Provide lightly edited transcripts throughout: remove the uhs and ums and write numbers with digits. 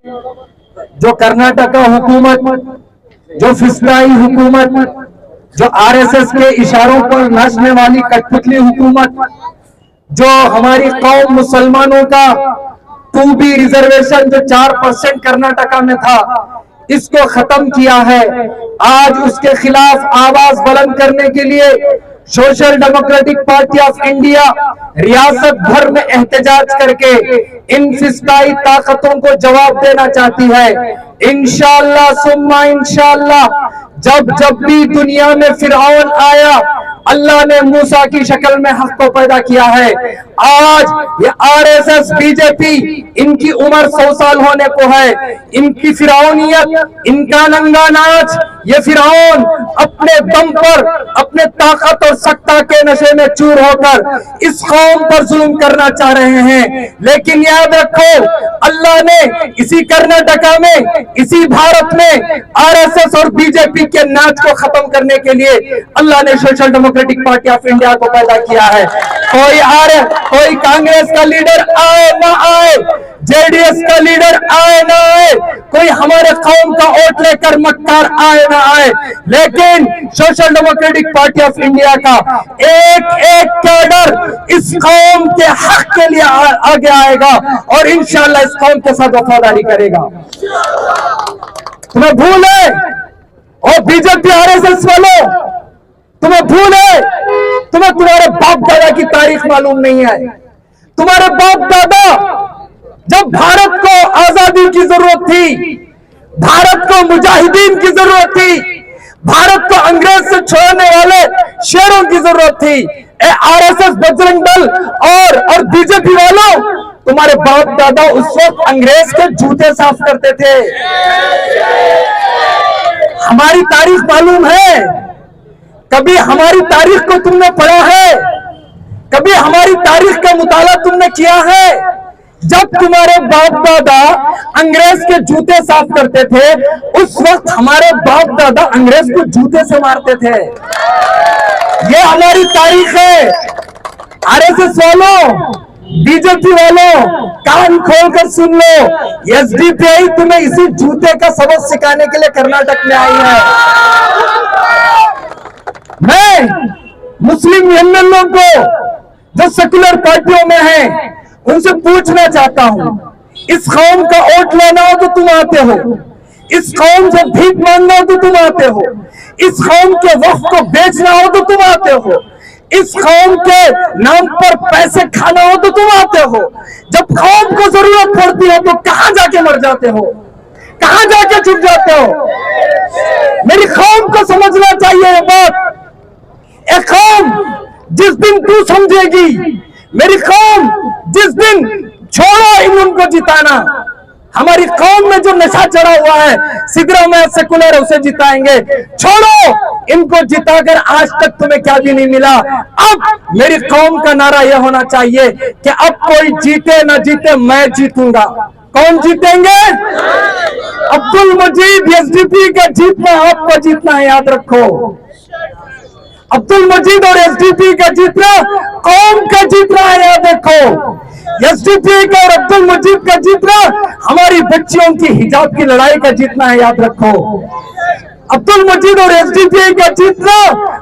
जो कर्नाटका हुकूमत, जो फिस्ताई हुकूमत, जो आरएसएस के इशारों पर नाचने वाली कठपुतली हुकूमत, जो हमारी कौम मुसलमानों का 2B रिजर्वेशन जो 4% कर्नाटका में था, इसको खत्म किया है। आज उसके खिलाफ आवाज बुलंद करने के लिए social democratic party of India रियासत भर में एहतजाज करके इन फिस्ताई ताकतों को जवाब देना चाहती है। इंशाअल्लाह सुम्मा इंशाअल्लाह, जब भी दुनिया में फिरौन आया, अल्लाह ने मूसा की शक्ल में हक को पैदा किया है। आज ये आरएसएस बीजेपी, इनकी उम्र 100 साल होने को है। इनकी फिरौनियत, इनका नंगा नाच, ये फिरौन अपने दम पर, अपने ताकत और सत्ता के नशे में चूर होकर इस कौम पर जुल्म करना चाह रहे हैं। लेकिन याद रखो, अल्लाह ने इसी कर्नाटका में, इसी भारत में आरएसएस और बीजेपी के नाच को खत्म करने के लिए अल्लाह ने social democratic party of India को पैदा किया है। कोई कांग्रेस का लीडर आए ना आए, जेडीएस का लीडर आए ना आए, कोई हमारे कौम का वोट लेकर मक्कार आए ना आए, लेकिन social democratic party of India का एक कैडर इस कौम के हक के लिए आगे आएगा और इंशाअल्लाह इस कौम के साथ वफादारी करेगा। तुम्हें भूल है, और बीजेपी आरएसएस वालों, तुम्हें भूल है, तुम्हें तुम्हारे बाप दादा की तारीख मालूम नहीं है। तुम्हारे बाप दादा जब भारत को आजादी की जरूरत थी, भारत को मुजाहिदीन की जरूरत थी, भारत को अंग्रेज से छोड़ने वाले शेरों की जरूरत थी, आरएसएस, बजरंग दल और बीजेपी वालों, तुम्हारे बाप दादा उस वक्त अंग्रेज के जूते साफ करते थे। हमारी तारीख मालूम है? कभी हमारी तारीख को तुमने पढ़ा है? कभी हमारी तारीख का मुताला तुमने किया है? जब तुम्हारे बाप दादा अंग्रेज के जूते साफ करते थे, उस वक्त हमारे बाप दादा अंग्रेज को जूते से मारते थे। ये हमारी तारीख है। आरएसएस वालों, बीजेपी वालों, कान खोलकर सुन लो, एसडीपीआई तुम्हें इसी जूते का सबक सिखाने के लिए कर्नाटक में आई है। मैं मुस्लिम एमएलए को जो सेकुलर पार्टियों में हैं, उनसे पूछना चाहता हूं, इस कौम का वोट लेना हो तो तुम आते हो, इस कौम से भीख मांगना हो तो तुम आते हो, इस कौम के वक्त को बेचना हो तो तुम आते हो, इस कौम के नाम पर पैसे खाना हो तो तुम आते हो। जब कौम को जरूरत पड़ती है तो कहां जाके मर जाते हो, कहां जाके छुप जाते हो? मेरी कौम को समझना चाहिए ये बात। एक कौम जिस दिन तू समझेगी, मेरी कौम जिस दिन, छोड़ो इन उनको जिताना, हमारी कौम में जो नशा चढ़ा हुआ है, सिद्धरामैया सेकुलर, उसे जिताएंगे। छोड़ो इनको जिताकर आज तक तुम्हें क्या भी नहीं मिला। अब मेरी कौम का नारा यह होना चाहिए कि अब कोई जीते ना जीते, मैं जीतूंगा। कौन जीतेंगे? अब्दुल मजीद, एसडीपी का जीतना आपको जीतना है, याद रखो। अब्दुल मजीद और एसडीपी का जीतना कौम का जीतना है, याद रखो। एसडीपी का और अब्दुल मजीद का जीतना हमारी बच्चियों की हिजाब की लड़ाई का जीतना है, याद रखो। अब्दुल मजीद और एसडीपी का जीतना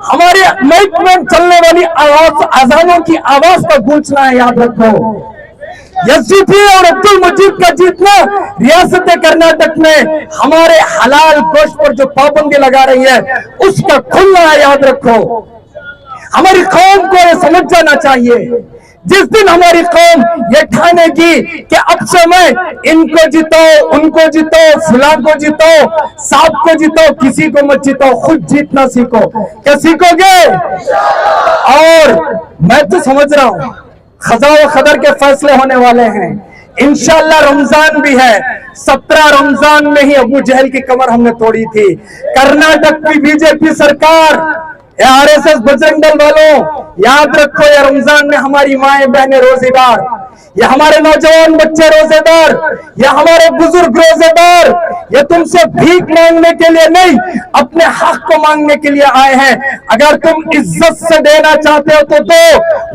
हमारे माइक में चलने वाली आवाज, अजानों की आवाज का गूंजना है, याद रखो। एसडीपी और अब्दुल मजीद का जीतना रियासत कर्नाटक में हमारे हलाल गोश्त पर जो पाबंदी लगा रही है, उसका खुलना है, याद रखो। हमारी कौम को यह समझ जाना चाहिए, जिस दिन हमारी कौम ये ठानेगी कि अब से मैं इनको जिताओ, उनको जिताओ, फुलां को जिताओ, सांप को जिताओ, किसी को मत जिताओ, खुद जीतना सीखो। क्या सीखोगे? और मैं तो समझ रहा हूं खजा व खदर के फैसले होने वाले हैं। इंशाअल्लाह रमजान भी है। 17 रमजान में ही अबू जहल की कमर हमने तोड़ी थी। कर्नाटक की बीजेपी सरकार, आरएसएस, बजरंग दल वालों, याद रखो, ये रमजान में हमारी माएं बहनें रोजेदार, ये हमारे नौजवान बच्चे रोजेदार, ये हमारे बुजुर्ग रोजेदार, ये तुमसे भीख मांगने के लिए नहीं, अपने हक को मांगने के लिए आए हैं। अगर तुम इज्जत से देना चाहते हो तो दो,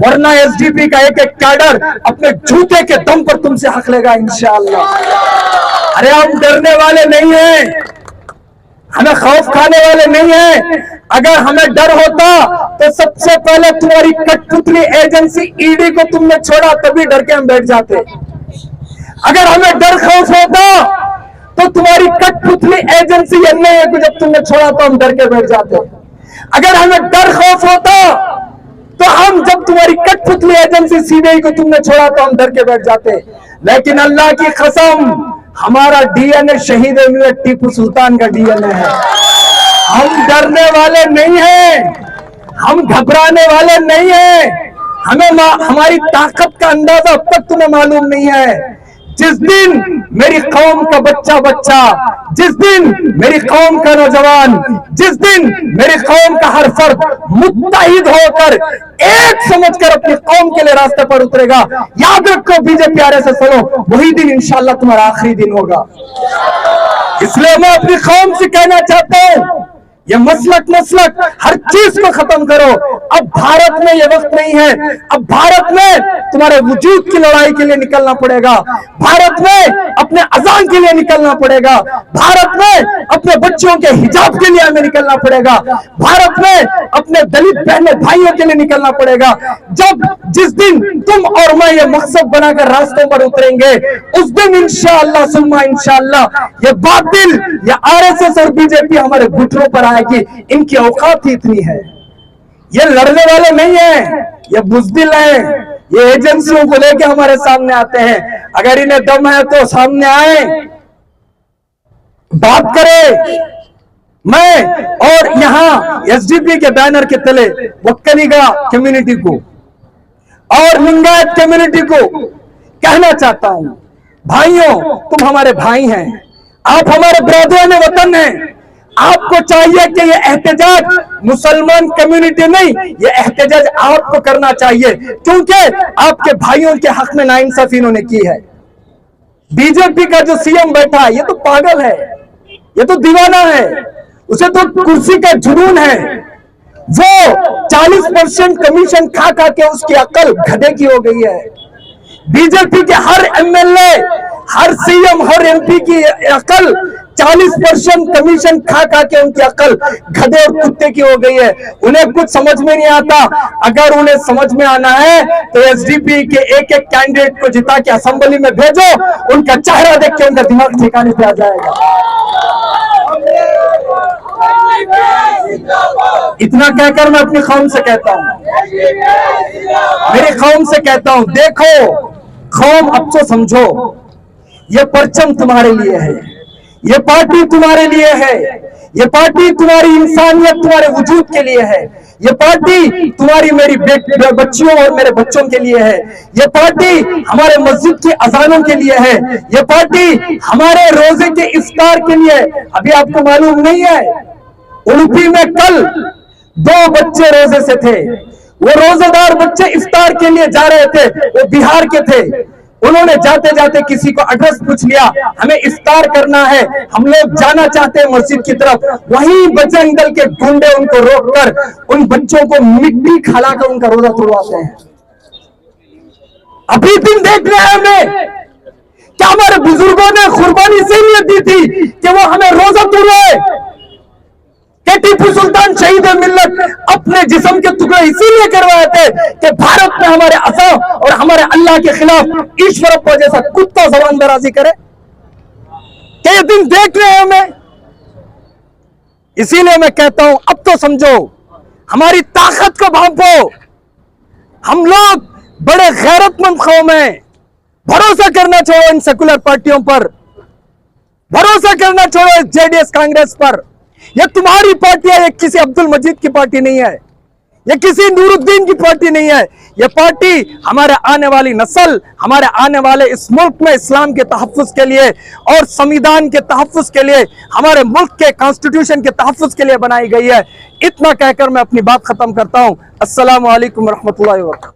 वरना एसडीपी का एक कैडर अपने जूते के दम पर तुमसे हक लेगा इंशाअल्लाह। अरे हम डरने वाले नहीं हैं, हमें खौफ खाने वाले नहीं हैं। अगर हमें डर होता तो सबसे पहले तुम्हारी कठपुतली एजेंसी ईडी को तुमने छोड़ा, तभी डर के हम बैठ जाते। अगर हमें डर खौफ होता तो तुम्हारी कठपुतली एजेंसी एनआईए को जब तुमने छोड़ा तो हम डर के बैठ जाते। अगर हमें डर खौफ होता तो हम जब तुम्हारी कठपुतली एजेंसी सीबीआई को तुमने छोड़ा तो हम डर के बैठ जाते। लेकिन अल्लाह की कसम, हमारा डीएनए शहीद हुए टीपू सुल्तान का डीएनए है। हम डरने वाले नहीं हैं, हम घबराने वाले नहीं हैं। हमें हमारी ताकत का अंदाजा अब तक तुम्हें मालूम नहीं है। जिस दिन मेरी कौम का बच्चा, जिस दिन मेरी कौम का नौजवान, जिस दिन मेरी कौम का हर फर्द मुत्तहिद होकर एक समझकर अपनी कौम के लिए रास्ते पर उतरेगा, याद रखो बीजेपी आर एस एस वालों, वही दिन इंशाअल्लाह तुम्हारा आखिरी दिन होगा। इसलिए मैं अपनी कौम से कहना चाहता हूं, ये मसलक हर चीज को खत्म करो। अब भारत में ये वक्त नहीं है, अब भारत में तुम्हारे वजूद की लड़ाई के लिए निकलना पड़ेगा। भारत में अपने अजान के लिए निकलना पड़ेगा। भारत में अपने बच्चों के हिजाब के लिए हमें निकलना पड़ेगा। भारत में अपने दलित बहनों भाइयों के लिए निकलना पड़ेगा। जिस दिन तुम और मैं ये मकसद बनाकर रास्तों पर उतरेंगे, उस दिन इंशाअल्लाह सुम्मा इंशाअल्लाह ये बातिल, ये आरएसएस और बीजेपी हमारे घुटनों पर आएगी। इनकी औकात ही इतनी है, ये लड़ने वाले नहीं है, ये बुज़दिल है। ये एजेंसियों को लेके हमारे सामने आते हैं। अगर इन्हें दम है तो सामने आए, बात करें। मैं और यहां एसडीपी के बैनर के तले वक्कलीगा कम्युनिटी को और लिंगायत कम्युनिटी को कहना चाहता हूं, भाइयों तुम हमारे भाई हैं, आप हमारे ब्रदरान वतन हैं। आपको चाहिए कि ये एहतजाज मुसलमान कम्युनिटी नहीं, ये एहतजाज आपको करना चाहिए, क्योंकि आपके भाइयों के हक में नाइंसाफी इन्होंने की है। बीजेपी का जो सीएम बैठा है ये तो पागल है, ये तो दीवाना है, उसे तो कुर्सी का जुनून है। वो 40% कमीशन खा के उसकी अकल गधे की हो गई है। बीजेपी के हर एमएलए, हर सीएम, हर एमपी की अकल 40% कमीशन खा के उनकी अकल गधे और कुत्ते की हो गई है। उन्हें कुछ समझ में नहीं आता। अगर उन्हें समझ में आना है तो एसडीपी के एक एक कैंडिडेट को जिता के असेंबली में भेजो, उनका चेहरा देख के उनका दिमाग ठिकाने पे आ जाएगा। इतना कहकर मैं अपनी कौम से कहता हूं, मेरी कौम से कहता हूं, देखो कौम अब तो समझो, ये परचम तुम्हारे लिए है, ये पार्टी तुम्हारे लिए है, ये पार्टी तुम्हारी इंसानियत, तुम्हारे वजूद के लिए है, ये पार्टी तुम्हारी मेरी बच्चियों और मेरे बच्चों के लिए है, ये पार्टी हमारे मस्जिद की अजानों के लिए है, ये पार्टी हमारे रोजे के इफ्तार के लिए। अभी आपको मालूम नहीं है, उडुपी में कल 2 बच्चे रोजे से थे, वो रोजेदार बच्चे इफ्तार के लिए जा रहे थे, वो बिहार के थे। उन्होंने जाते जाते किसी को एड्रेस पूछ लिया, हमें इफ्तार करना है, हम लोग जाना चाहते हैं मस्जिद की तरफ। वहीं बजरंग दल के गुंडे उनको रोककर उन बच्चों को मिट्टी खिलाकर उनका रोजा तोड़वाते हैं। अभी दिन देख रहे हैं हमें, क्या हमारे बुजुर्गों ने कुर्बानी इसीलिए दी थी कि वो हमें रोजा तोड़वाए? टीपू सुल्तान शहीद मिल्लत अपने जिस्म के टुकड़े इसीलिए करवाए थे कि भारत में हमारे असा और हमारे अल्लाह के खिलाफ ईश्वरप्पा जैसा कुत्ता जबान दराजी करे। क्या ये दिन देख रहे हैं हमें? इसीलिए मैं कहता हूं, अब तो समझो, हमारी ताकत को भांपो। हम लोग बड़े गैरतमंद कौम हैं। भरोसा करना छोड़ो इन सेकुलर पार्टियों पर, भरोसा करना छोड़ो जेडीएस कांग्रेस पर। ये तुम्हारी पार्टी है, ये किसी अब्दुल मजीद की पार्टी नहीं है, ये किसी नूरुद्दीन की पार्टी नहीं है। ये पार्टी हमारे आने वाली नस्ल, हमारे आने वाले इस मुल्क में इस्लाम के तहफ़्फ़ुज़ के लिए और संविधान के तहफ़्फ़ुज़ के लिए, हमारे मुल्क के कॉन्स्टिट्यूशन के तहफ़्फ़ुज़ के लिए बनाई गई है। इतना कहकर मैं अपनी बात खत्म करता हूं। अस्सलामु अलैकुम रहमतुल्लाहि व बरकातहू।